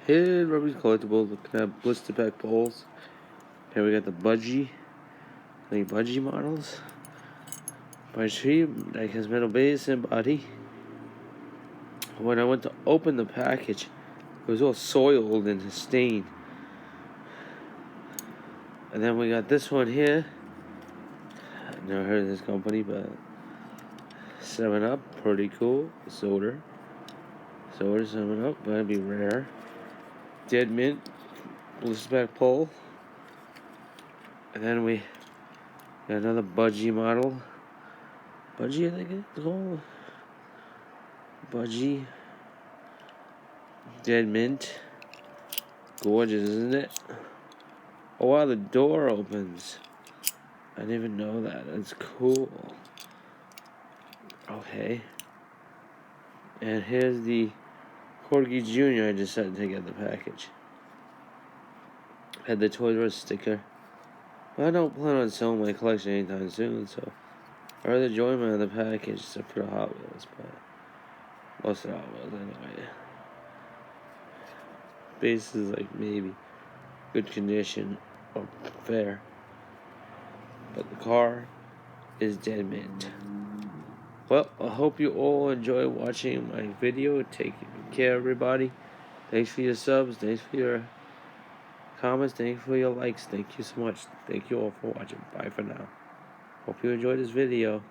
Here, Robbie's Collectibles, looking at blister pack bowls. Here we got the Budgie, Budgie models. By tree, like his metal base and body. When I went to open the package, it was all soiled and stained. And then we got this one here. I never heard of this company, but 7-Up, pretty cool. Soda 7-Up, that'd be rare. Dead Mint, blister pack pole. And then we got another Budgie model. Budgie, I think it's called. Budgie. Dead Mint. Gorgeous, isn't it? Oh wow, the door opens. I didn't even know that. That's cool. Okay. And here's the Corgi Jr. I decided to get the package. Had the Toys R Us sticker. I don't plan on selling my collection anytime soon, so I rather join my other package except for the Hot Wheels, but most of the Hot Wheels anyway. Base is like maybe good condition or fair, but the car is dead mint. Well, I hope you all enjoy watching my video. Take care, everybody. Thanks for your subs. Thanks for your comments. Thanks for your likes. Thank you so much. Thank you all for watching. Bye for now. Hope you enjoyed this video.